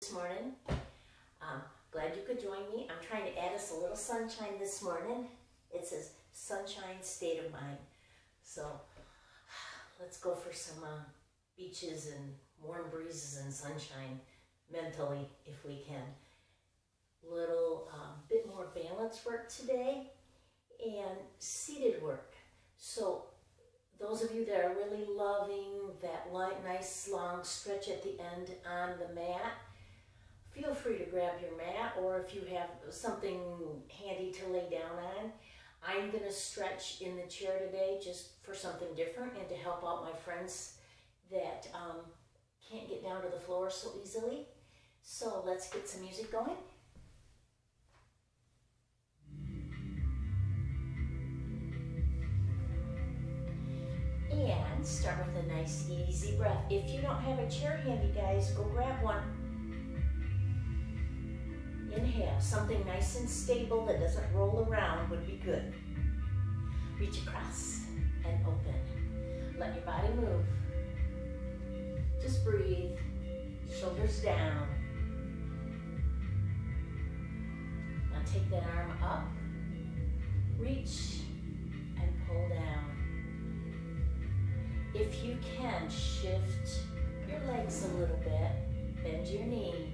this morning. Glad you could join me. I'm trying to add us a little sunshine this morning. It says sunshine state of mind. So let's go for some beaches and warm breezes and sunshine mentally if we can. Little bit more balance work today and seated work. So those of you that are really loving that nice long stretch at the end on the mat, feel free to grab your mat, or if you have something handy to lay down on. I'm going to stretch in the chair today just for something different and to help out my friends that can't get down to the floor so easily. So let's get some music going. And start with a nice easy breath. If you don't have a chair handy, guys, go grab one. Inhale, something nice and stable that doesn't roll around would be good. Reach across and open. Let your body move. Just breathe, shoulders down. Now take that arm up, reach and pull down. If you can, shift your legs a little bit, bend your knee,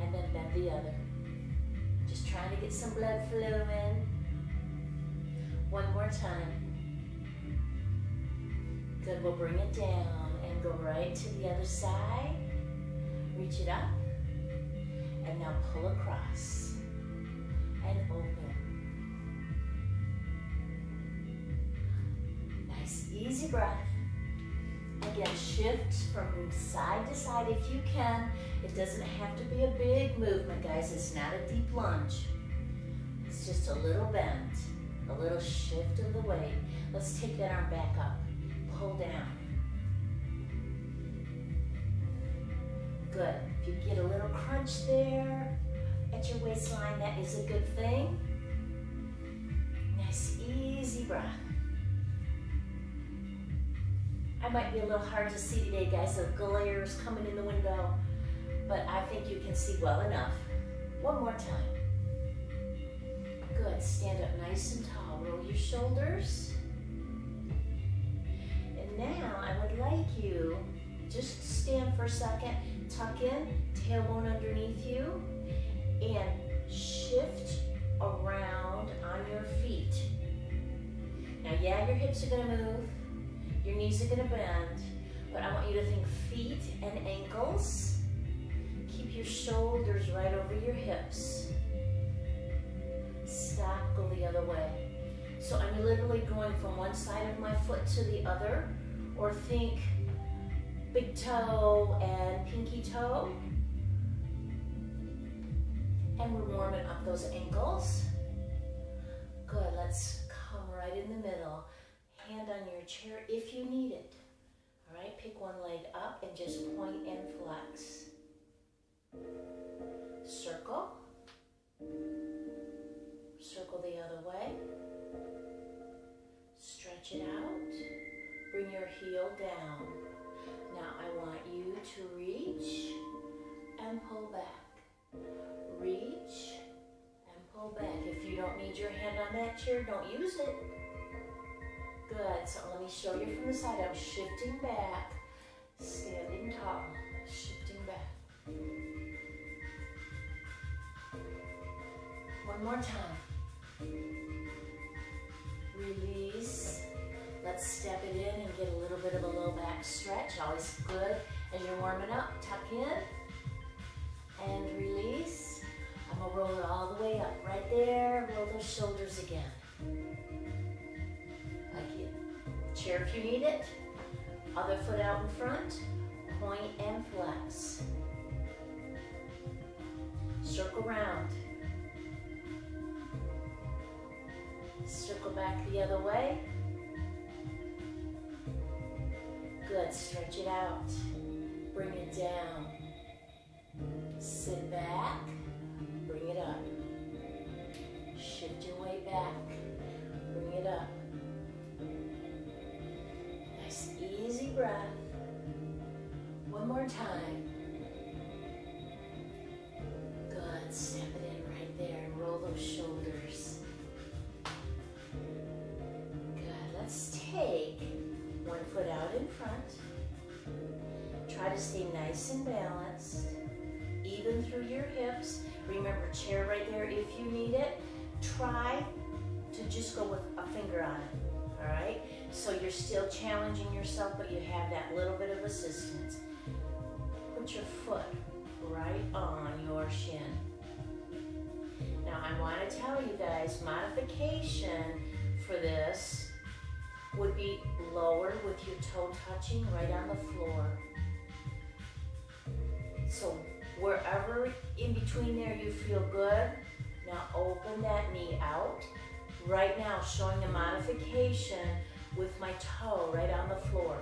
and then bend the other. Just trying to get some blood flowing. One more time. Good, we'll bring it down and go right to the other side. Reach it up, and now pull across and open. Nice, easy breath. Again, shift from side to side if you can. It doesn't have to be a big movement, guys. It's not a deep lunge. It's just a little bend, a little shift of the weight. Let's take that arm back up. Pull down. Good. If you get a little crunch there at your waistline, that is a good thing. Nice, easy breath. I might be a little hard to see today, guys. The glare is coming in the window, but I think you can see well enough. One more time. Good. Stand up nice and tall. Roll your shoulders. And now I would like you just stand for a second, tuck in, tailbone underneath you, and shift around on your feet. Now, yeah, your hips are going to move. Your knees are going to bend, but I want you to think feet and ankles. Keep your shoulders right over your hips. Stop, go the other way. So I'm literally going from one side of my foot to the other, or think big toe and pinky toe. And we're warming up those ankles. Good, let's come right in the middle. Hand on your chair if you need it. All right, pick one leg up and just point and flex. Circle. Circle the other way. Stretch it out. Bring your heel down. Now I want you to reach and pull back. Reach and pull back. If you don't need your hand on that chair, don't use it. Good, so let me show you from the side. I'm shifting back, standing tall, shifting back. One more time. Release. Let's step it in and get a little bit of a low back stretch. Always good. As you're warming up, tuck in and release. I'm going to roll it all the way up. Right there, roll those shoulders again. Chair if you need it. Other foot out in front. Point and flex. Circle round. Circle back the other way. Good. Stretch it out. Bring it down. Sit back. Bring it up. Shift your weight back. Bring it up. Easy breath. One more time. nice and balanced, even through your hips. Remember, chair right there if you need it. Try to just go with a finger on it, all right? So you're still challenging yourself, but you have that little bit of assistance. Put your foot right on your shin. Now I want to tell you guys, modification for this would be lower with your toe touching right on the floor. So wherever in between there you feel good, now open that knee out. Right now, showing the modification with my toe right on the floor.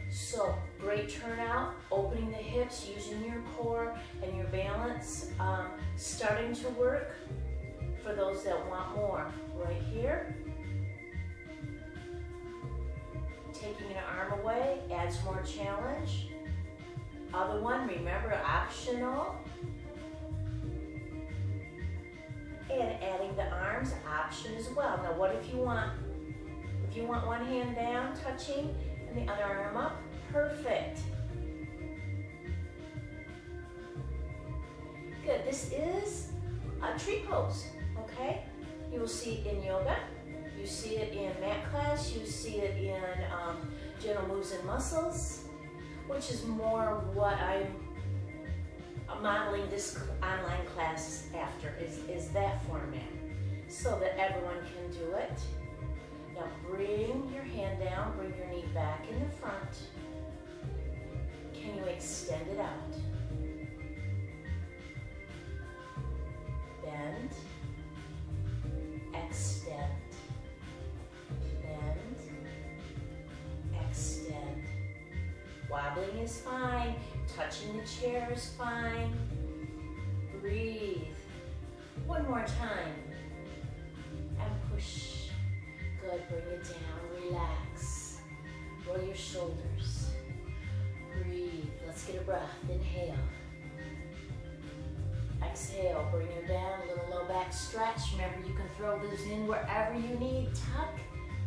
So great turnout, opening the hips, using your core and your balance, starting to work for those that want more. Right here. Taking an arm away adds more challenge. Other one, remember, optional. And adding the arms, option as well. Now what if you want one hand down, touching, and the other arm up? Perfect. Good, this is a tree pose, okay? You will see it in yoga, you see it in mat class, you see it in gentle moves and muscles, which is more what I'm modeling this online class after, is that format, so that everyone can do it. Now bring your hand down, bring your knee back in the front. Can you extend it out? Bend, extend, bend, extend. Wobbling is fine. Touching the chair is fine. Breathe. One more time. And push. Good, bring it down, relax. Roll your shoulders. Breathe, let's get a breath. Inhale. Exhale, bring her down, a little low back stretch. Remember, you can throw those in wherever you need. Tuck,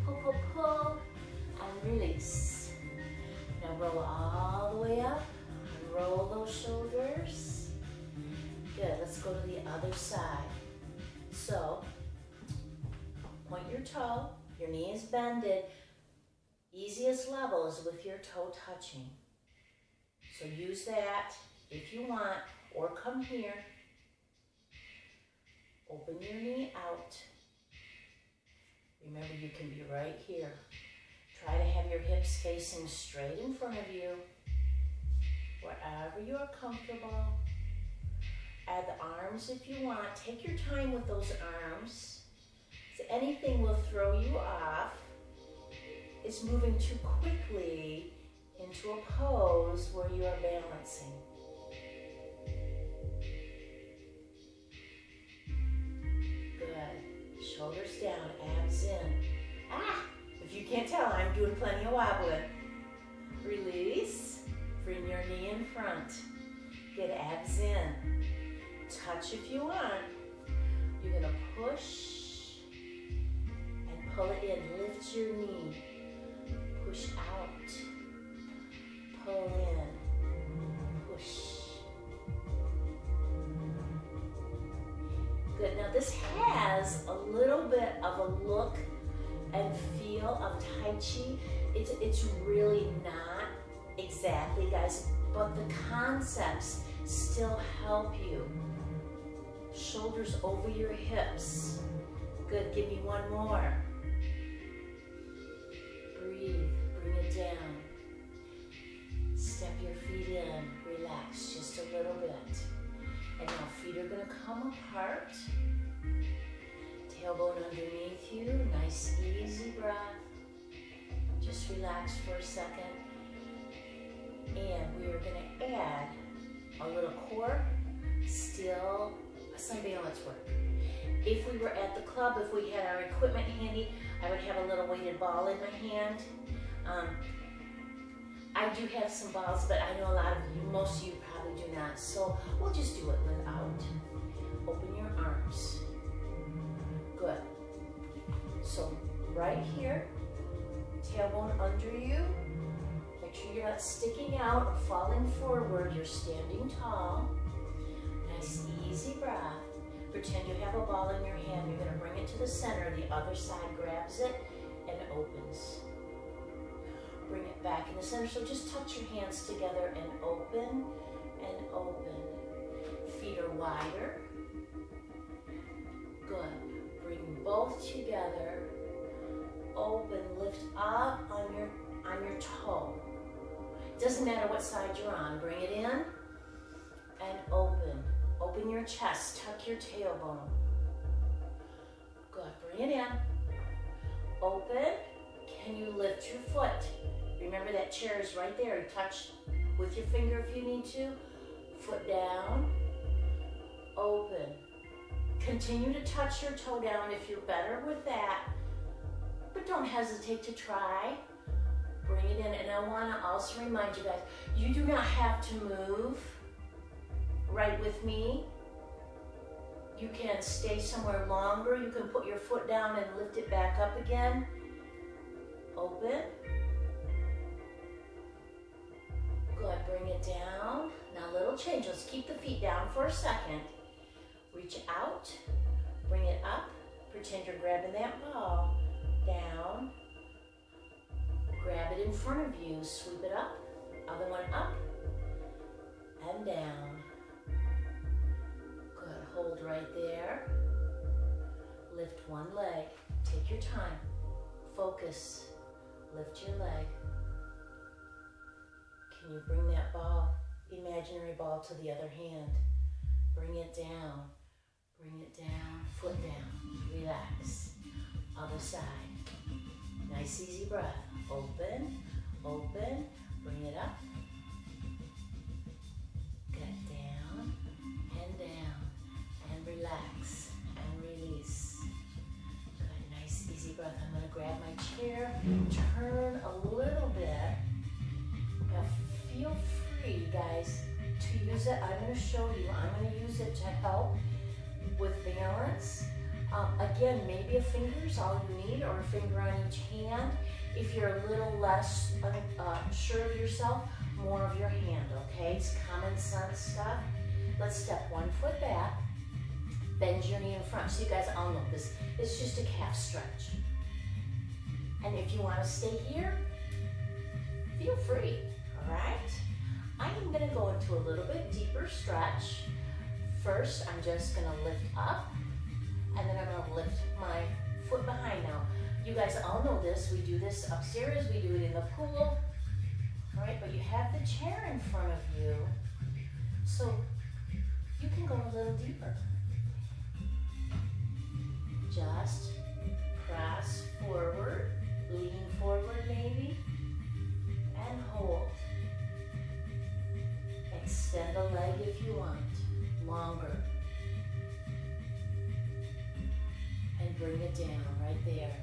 pull, pull, pull, and release. Now roll all the way up. Roll those shoulders. Good, let's go to the other side. So, point your toe, your knee is bended. Easiest level is with your toe touching. So use that if you want, or come here. Open your knee out. Remember, you can be right here. Try to have your hips facing straight in front of you. Wherever you are comfortable. Add the arms if you want. Take your time with those arms. So anything will throw you off is moving too quickly into a pose where you are balancing. Good. Shoulders down, abs in. If you can't tell, I'm doing plenty of wobbling. Release. Bring your knee in front. Get abs in. Touch if you want. You're going to push and pull it in. Lift your knee. Push out. Pull in. Push. Good. Now this has a little bit of a look and feel of Tai Chi. It's really not exactly, guys, but the concepts still help you. Shoulders over your hips. Good, give me one more. Breathe, bring it down. Step your feet in, relax just a little bit. And now feet are gonna come apart. Tailbone underneath you, nice easy breath. Just relax for a second. And we are gonna add a little core, still some balance work. If we were at the club, if we had our equipment handy, I would have a little weighted ball in my hand. I do have some balls, but I know a lot of you, most of you probably do not. So we'll just do it without. Open your arms. Good. So right here, tailbone under you. Make Make sure you're not sticking out or falling forward. You're standing tall. Nice, easy breath. Pretend you have a ball in your hand. You're going to bring it to the center. The other side grabs it and opens. Bring it back in the center. So just touch your hands together and open and open. Feet are wider. Good. Bring both together. Open, lift up on your toe. Doesn't matter what side you're on. Bring it in and open. Open your chest, tuck your tailbone. Good, bring it in. Open. Can you lift your foot? Remember that chair is right there. You touch with your finger if you need to. Foot down. Open. Continue to touch your toe down if you're better with that. But don't hesitate to try. Bring it in. And I want to also remind you guys, you do not have to move right with me. You can stay somewhere longer. You can put your foot down and lift it back up again. Open. Good, bring it down. Now little change. Let's keep the feet down for a second. Reach out, bring it up. Pretend you're grabbing that ball. Down. Grab it in front of you. Sweep it up. Other one up and down. Good, hold right there. Lift one leg. Take your time. Focus. Lift your leg. Can you bring that ball, imaginary ball, to the other hand? Bring it down. Bring it down. Foot down. Relax. Other side. Nice, easy breath. Open. Open. Bring it up. Get down. And down. And relax. And release. Good. Nice, easy breath. I'm going to grab my chair. Turn a little bit. Now feel free, guys, to use it. I'm going to show you. I'm going to use it to help with balance. Again, maybe a finger is all you need, or a finger on each hand. If you're a little less sure of yourself, more of your hand, okay? It's common sense stuff. Let's step one foot back. Bend your knee in front. So you guys all know this. It's just a calf stretch. And if you want to stay here, feel free, all right? I am going to go into a little bit deeper stretch. First, I'm just going to lift up, and then I'm going to lift my foot behind. Now, you guys all know this. We do this upstairs. We do it in the pool. All right, but you have the chair in front of you, so you can go a little deeper. Just press forward, lean forward maybe, and hold. Extend the leg if you want, longer. And bring it down right there.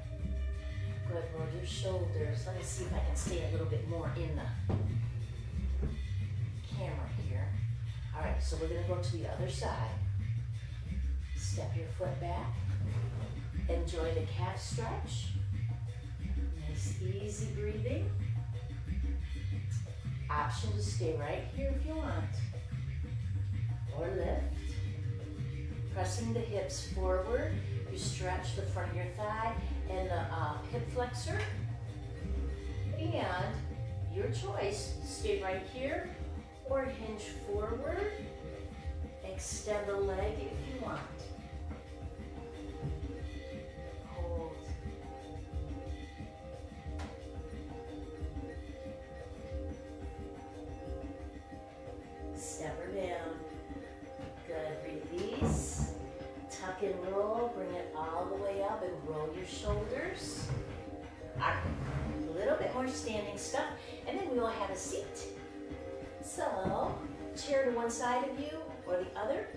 Good, roll your shoulders. Let me see if I can stay a little bit more in the camera here. All right, so we're gonna go to the other side. Step your foot back. Enjoy the calf stretch. Nice, easy breathing. Option to stay right here if you want. Or lift. Pressing the hips forward. You stretch the front of your thigh and the hip flexor. And your choice, stay right here or hinge forward. Extend the leg if you want. Hold. Step her down. Good, release. Tuck and roll, bring it all the way up and roll your shoulders. A little bit more standing stuff, and then we will have a seat. So, chair to one side of you or the other.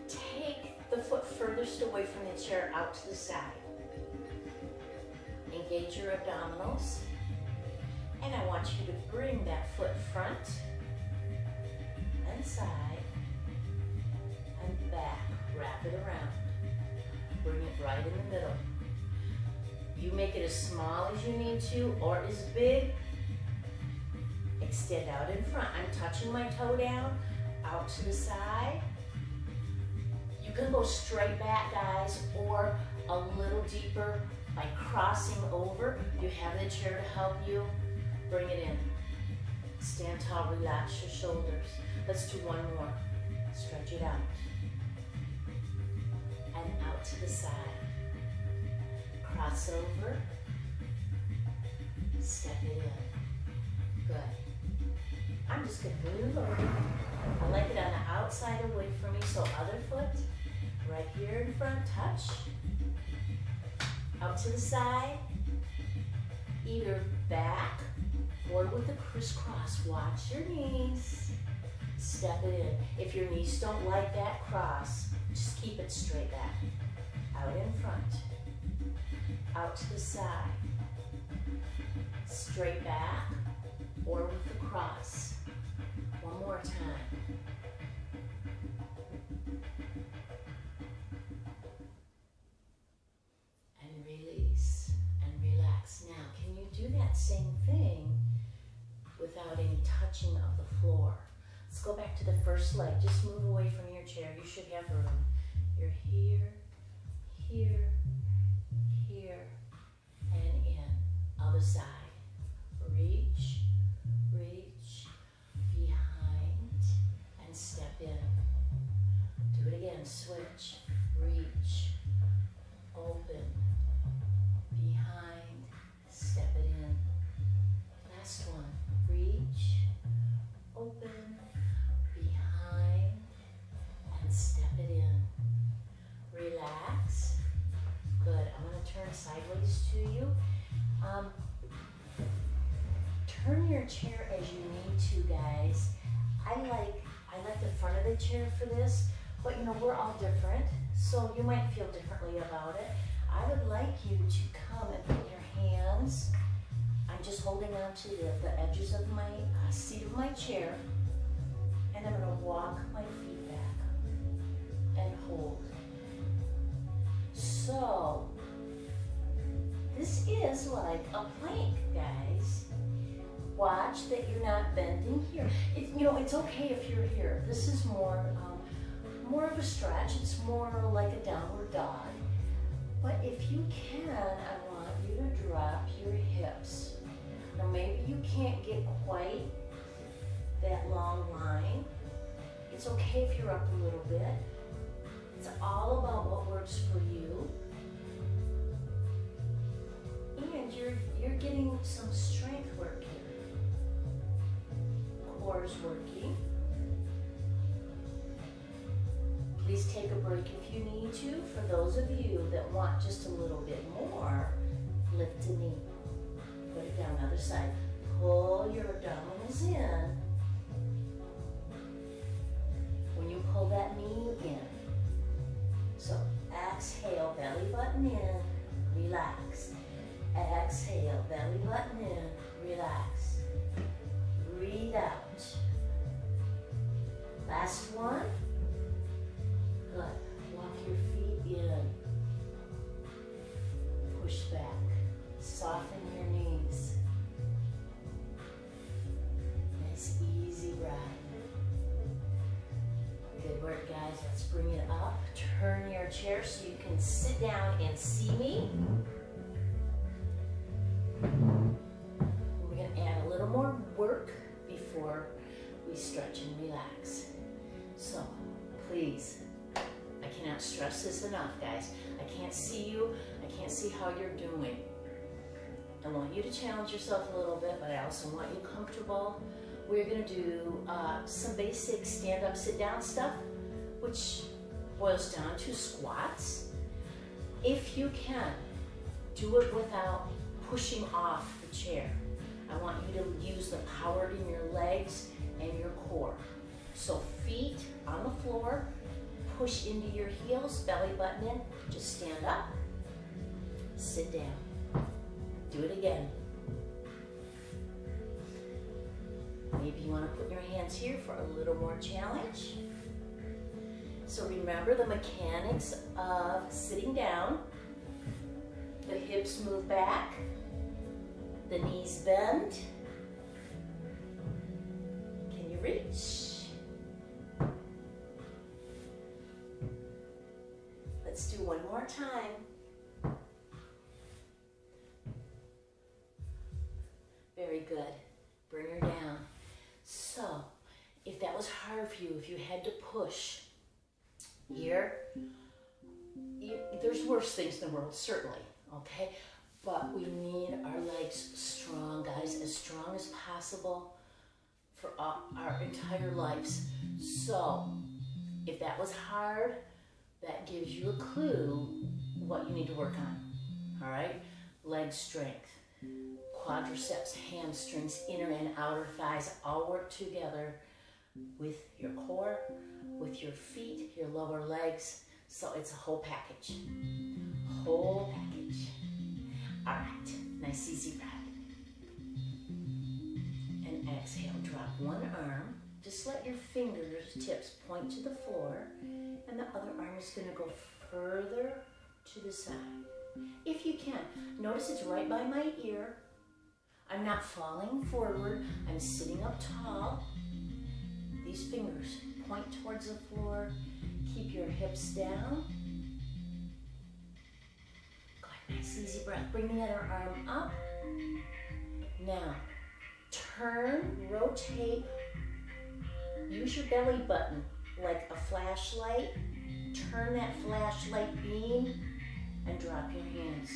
Take the foot furthest away from the chair out to the side. Engage your abdominals. And I want you to bring that foot front and side and back. Wrap it around. Bring it right in the middle. You make it as small as you need to or as big extend out in front. I'm touching my toe down, out to the side. You can go straight back, guys, or a little deeper by crossing over. You have the chair to help you. Bring it in. Stand tall, relax your shoulders. Let's do one more. Stretch it out. And out to the side. Cross over. Step it in. Good. I'm just going to move over. I like it on the outside away from me, so other foot right here in front, touch. Out to the side, either back or with the crisscross. Watch your knees. Step it in. If your knees don't like that cross, just keep it straight back. Out in front. Out to the side. Straight back or with the cross. One more time. And release and relax. Now, can you do that same thing without any touching of the floor? Let's go back to the first leg. Just move away from your chair. You should have room. You're here, here, here, and in. Other side. Reach, reach, behind, and step in. Do it again. Switch, reach, open, behind, step it in. Last one. Reach, open, behind, and step it in. Relax. Good. I'm going to turn sideways to you. Turn your chair as you need to, guys. I like the front of the chair for this, but you know, we're all different, so you might feel differently about it. I would like you to come and put your hands, I'm just holding on to the edges of my seat of my chair, and I'm going to walk my feet back and hold. So, this is like a plank, guys. Watch that you're not bending here. It's okay if you're here. This is more of a stretch. It's more like a downward dog. But if you can, I want you to drop your hips. Now maybe you can't get quite that long line. It's okay if you're up a little bit. It's all about what works for you. And you're getting some strength work here. Core is working. Please take a break if you need to. For those of you that want just a little bit more, lift a knee. Put it down, other side. Pull your abdominals in. When you pull that knee in, so exhale, belly button in, relax. Exhale, belly button in, relax. Breathe out. Last one. Good. Walk your feet in. Push back. Soften your knees. Nice, easy breath. Good work, guys. Let's bring it up. Turn your chair so you can sit down and see me. We're going to add a little more work before we stretch and relax. So, please, I cannot stress this enough, guys. I can't see you. I can't see how you're doing. I want you to challenge yourself a little bit, but I also want you comfortable. We're going to do some basic stand-up, sit-down stuff, which boils down to squats. If you can, do it without pushing off the chair. I want you to use the power in your legs and your core. So feet on the floor, push into your heels, belly button in, just stand up, sit down. Do it again. Maybe you want to put your hands here for a little more challenge. So remember the mechanics of sitting down. The hips move back, the knees bend, reach. Let's do one more time. Very good. Bring her down. So, if that was hard for you, if you had to push here, there's worse things in the world, certainly, okay? But we need our legs strong, guys, as strong as possible for our entire lives. So, if that was hard, that gives you a clue what you need to work on, all right? Leg strength, quadriceps, hamstrings, inner and outer thighs all work together with your core, with your feet, your lower legs. So it's a whole package. Whole package. All right, nice easy breath. And exhale, drop one arm. Just let your fingertips point to the floor, and the other arm is gonna go further to the side. If you can, notice it's right by my ear. I'm not falling forward, I'm sitting up tall. These fingers point towards the floor. Keep your hips down. Good, nice easy breath. Bring the other arm up. Now, turn, rotate. Use your belly button like a flashlight. Turn that flashlight beam and drop your hands.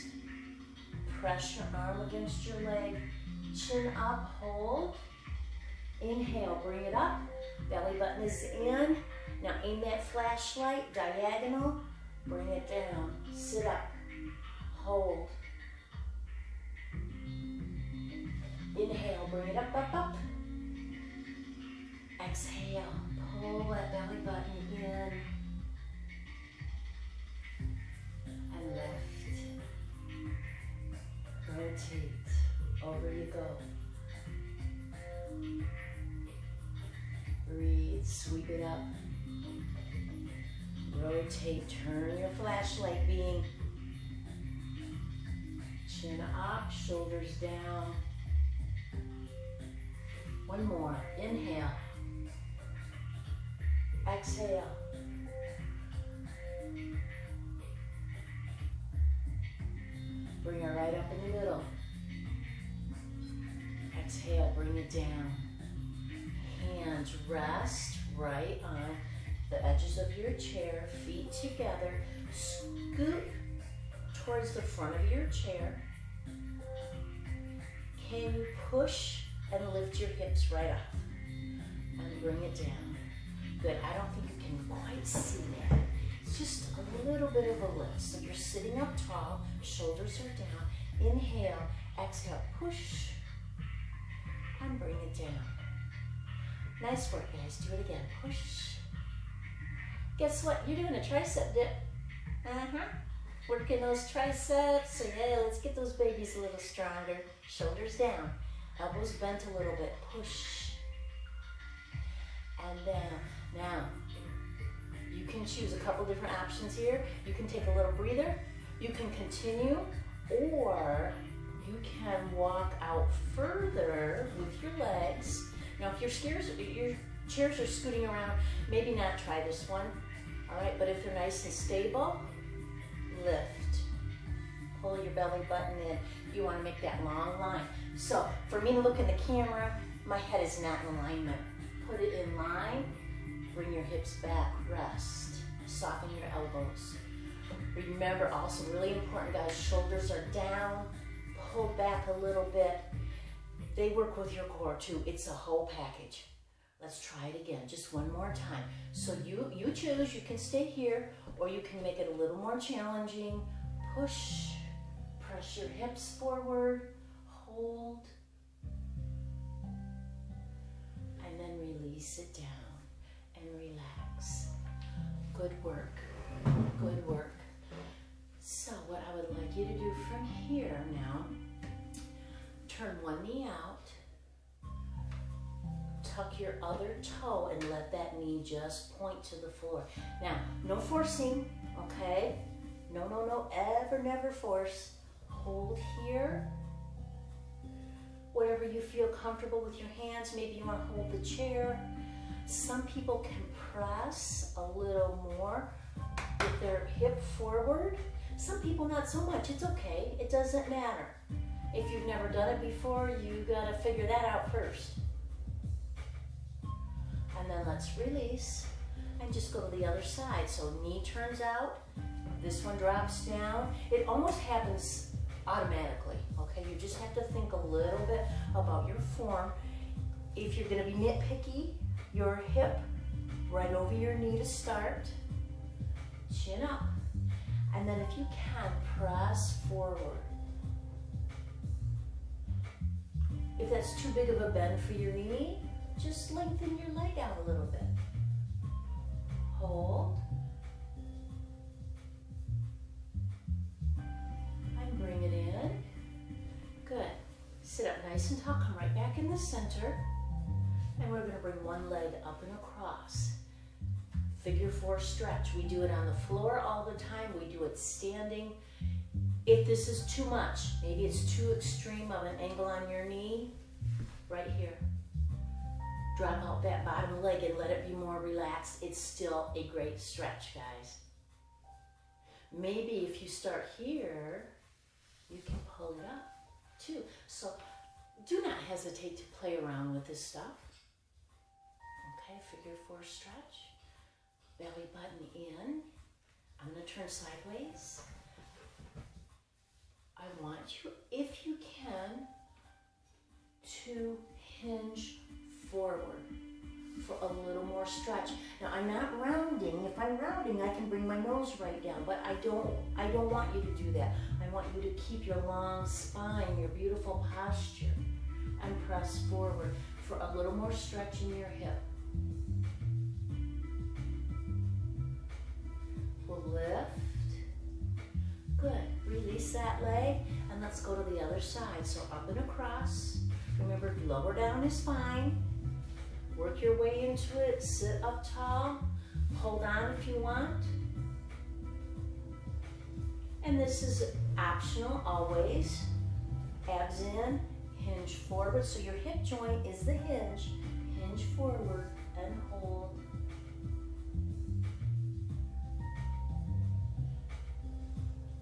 Press your arm against your leg. Chin up, hold. Inhale, bring it up. Belly button is in. Now aim that flashlight, diagonal. Bring it down. Sit up. Hold. Inhale, bring it up, up, up. Exhale, pull that belly button in. And lift. Rotate. Over you go. Breathe, sweep it up. Rotate, turn your flashlight beam. Chin up, shoulders down. One more, inhale. Exhale. Bring it right up in the middle. Exhale, bring it down. Hands rest right on the edges of your chair, feet together. Scoot towards the front of your chair. Can you push and lift your hips right up? And bring it down. Good, I don't think you can quite see that. It's just a little bit of a lift. So you're sitting up tall, shoulders are down. Inhale, exhale, push, and bring it down. Nice work, guys. Do it again. Push. Guess what? You're doing a tricep dip. Working those triceps. So yeah, let's get those babies a little stronger. Shoulders down. Elbows bent a little bit. Push. And down. Now, you can choose a couple different options here. You can take a little breather. You can continue. Or you can walk out further with your legs. Now, if your chairs are scooting around, maybe not try this one. All right, but if they're nice and stable, lift. Pull your belly button in. You want to make that long line. So, for me to look in the camera, my head is not in alignment. Put it in line. Bring your hips back. Rest. Soften your elbows. Remember, also really important, guys, shoulders are down. Pull back a little bit. They work with your core too. It's a whole package. Let's try it again, just one more time. So you choose, you can stay here, or you can make it a little more challenging. Push, press your hips forward, hold, and then release it down and relax. Good work, good work. So what I would like you to do from here now, turn one knee out, tuck your other toe and let that knee just point to the floor. Now, no forcing, okay? No, ever, never force. Hold here. Wherever you feel comfortable with your hands, maybe you want to hold the chair. Some people can press a little more with their hip forward. Some people not so much. It's okay. It doesn't matter. If you've never done it before, you gotta figure that out first. And then let's release and just go to the other side. So knee turns out, this one drops down. It almost happens automatically, okay? You just have to think a little bit about your form. If you're gonna be nitpicky, your hip right over your knee to start, chin up. And then if you can, press forward. If that's too big of a bend for your knee, just lengthen your leg out a little bit. Hold. And bring it in. Good. Sit up nice and tall, come right back in the center. And we're gonna bring one leg up and across. Figure 4 stretch. We do it on the floor all the time. We do it standing. If this is too much, maybe it's too extreme of an angle on your knee, right here. Drop out that bottom leg and let it be more relaxed. It's still a great stretch, guys. Maybe if you start here, you can pull it up too. So do not hesitate to play around with this stuff. Okay, figure 4 stretch. Belly button in. I'm gonna turn sideways. I want you, if you can, to hinge forward for a little more stretch. Now I'm not rounding. If I'm rounding, I can bring my nose right down, but I don't want you to do that. I want you to keep your long spine, your beautiful posture, and press forward for a little more stretch in your hip. We'll lift. Good. Release that leg, and let's go to the other side. So up and across. Remember, lower down is fine. Work your way into it. Sit up tall. Hold on if you want. And this is optional always. Abs in, hinge forward. So your hip joint is the hinge. Hinge forward and hold.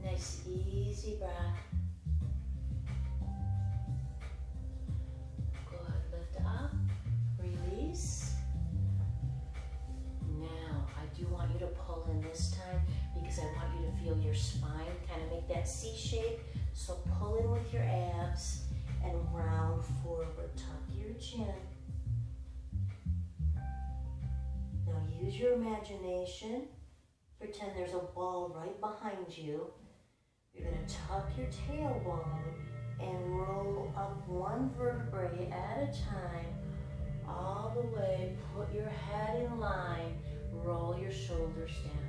Nice, easy breath. Good, lift up, release. Now, I do want you to pull in this time because I want you to feel your spine kind of make that C shape. So pull in with your abs and round forward, tuck your chin. Now use your imagination. Pretend there's a ball right behind you. You're going to tuck your tailbone and roll up one vertebrae at a time, all the way. Put your head in line, roll your shoulders down.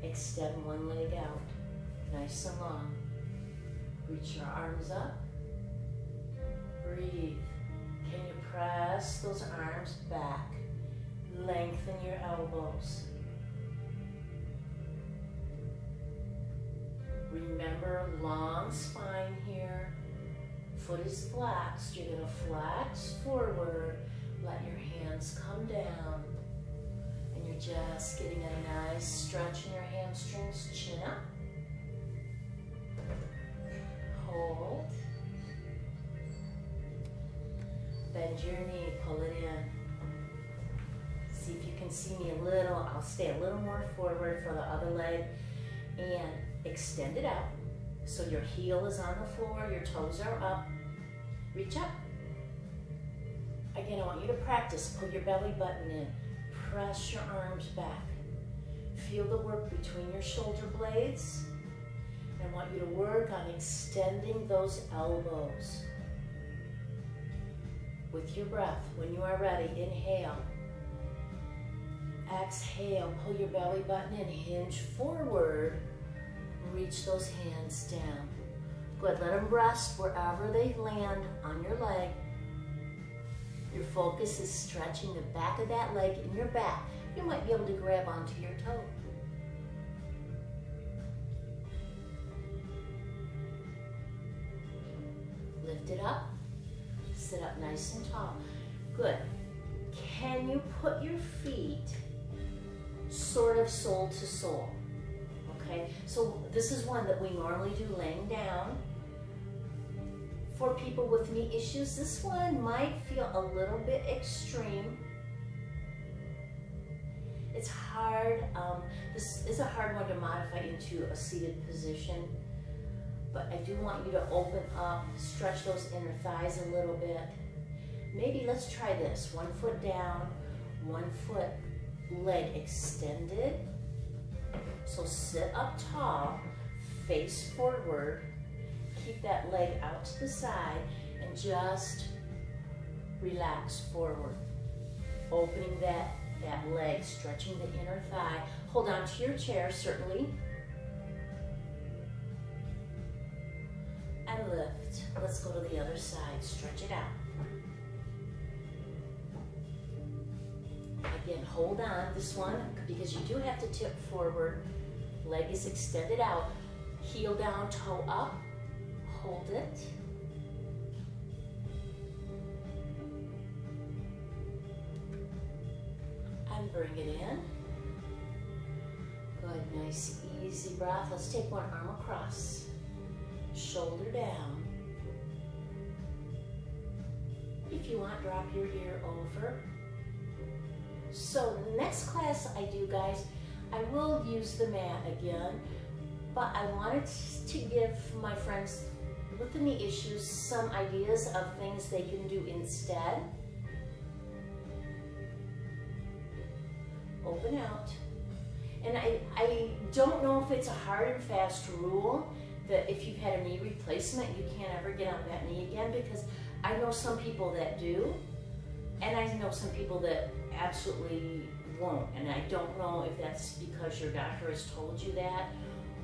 Extend one leg out, nice and long. Reach your arms up. Breathe. Can you press those arms back? Lengthen your elbows. Remember, long spine here. Foot is flexed. You're going to flex forward. Let your hands come down. And you're just getting a nice stretch in your hamstrings. Chin up. Hold. Bend your knee. Pull it in. See if you can see me a little. I'll stay a little more forward for the other leg. And extend it out. So your heel is on the floor, your toes are up. Reach up. Again, I want you to practice. Pull your belly button in. Press your arms back. Feel the work between your shoulder blades. And I want you to work on extending those elbows. With your breath, when you are ready, inhale. Exhale, pull your belly button in, hinge forward. Reach those hands down. Good, let them rest wherever they land on your leg. Your focus is stretching the back of that leg in your back. You might be able to grab onto your toe. Lift it up. Sit up nice and tall. Good. Can you put your feet sort of sole to sole? Okay, so this is one that we normally do laying down. For people with knee issues, this one might feel a little bit extreme. It's hard, this is a hard one to modify into a seated position, but I do want you to open up, stretch those inner thighs a little bit. Maybe let's try this, 1 foot down, 1 foot leg extended. So sit up tall, face forward, keep that leg out to the side, and just relax forward. Opening that leg, stretching the inner thigh. Hold on to your chair, certainly. And lift. Let's go to the other side. Stretch it out. Again, hold on this one, because you do have to tip forward. Leg is extended out. Heel down, toe up. Hold it. And bring it in. Good, nice, easy breath. Let's take one arm across. Shoulder down. If you want, drop your ear over. So the next class I do, guys, I will use the mat again, but I wanted to give my friends with the knee issues some ideas of things they can do instead. Open out. And I don't know if it's a hard and fast rule that if you've had a knee replacement, you can't ever get on that knee again, because I know some people that do, and I know some people that absolutely won't. And I don't know if that's because your doctor has told you that,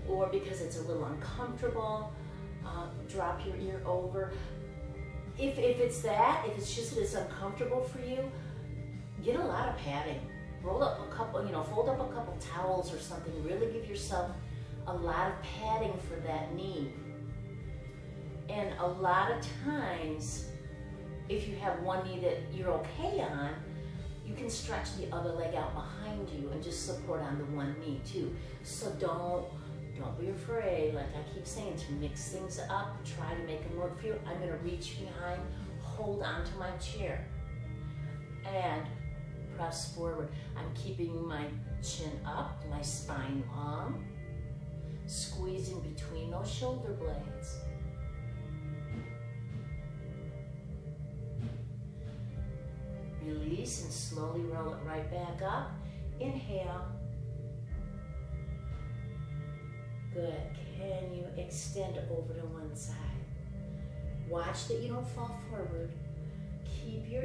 or because it's a little uncomfortable. Drop your ear over. If it's that, if it's just that it's uncomfortable for you, get a lot of padding. Roll up a couple, fold up a couple towels or something. Really give yourself a lot of padding for that knee. And a lot of times, if you have one knee that you're okay on, you can stretch the other leg out behind you and just support on the one knee too. So don't be afraid, like I keep saying, to mix things up, try to make them work for you. I'm gonna reach behind, hold onto my chair, and press forward. I'm keeping my chin up, my spine long, squeezing between those shoulder blades. Release and slowly roll it right back up. Inhale. Good. Can you extend over to one side? Watch that you don't fall forward. Keep your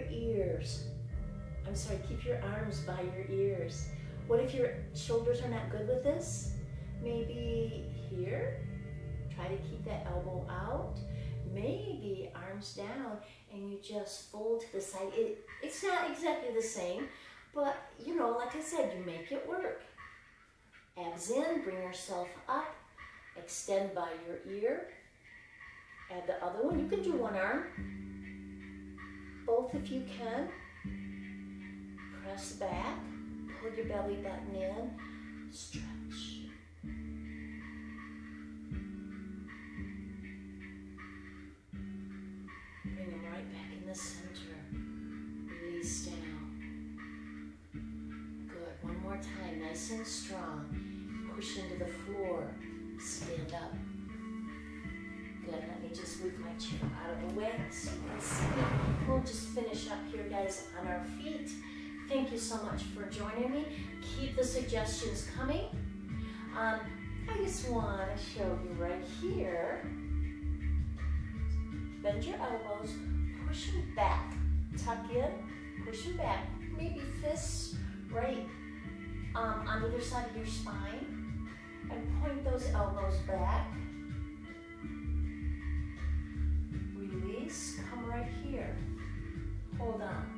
keep your arms by your ears. What if your shoulders are not good with this? Maybe here. Try to keep that elbow out. Maybe arms down and you just fold to the side. It's not exactly the same, but like I said, you make it work. Abs in, bring yourself up, extend by your ear. Add the other one. You can do one arm, both if you can. Press back, pull your belly button in, stretch. Bring them right back in the center. Release down. Good. One more time, nice and strong. Push into the floor. Stand up. Good. Let me just move my chair out of the way so you can see. We'll just finish up here, guys, on our feet. Thank you so much for joining me. Keep the suggestions coming. I just want to show you right here. Bend your elbows, push them back, tuck in, push them back. Maybe fists right on either side of your spine, and point those elbows back. Release, come right here. Hold on.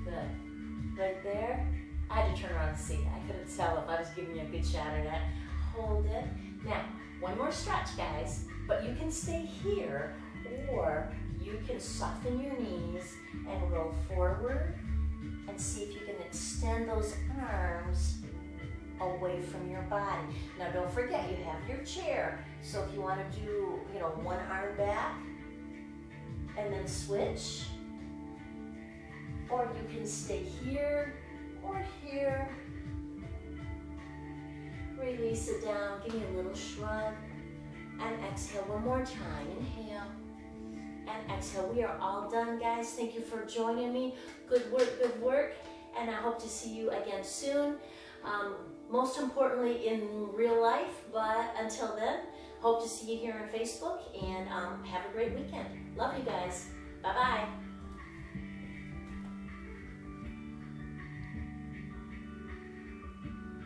Good. Right there. I had to turn around and see. I couldn't tell if I was giving you a good shot or not. Hold it. Now, one more stretch, guys. But you can stay here, or you can soften your knees and roll forward and see if you can extend those arms away from your body. Now don't forget, you have your chair. So if you want to do, one arm back and then switch, or you can stay here or here. Release it down, give me a little shrug, and exhale one more time. Inhale and exhale. We are all done, guys. Thank you for joining me. Good work, and I hope to see you again soon. Most importantly in real life, but until then, hope to see you here on Facebook, and have a great weekend. Love you guys. Bye-bye.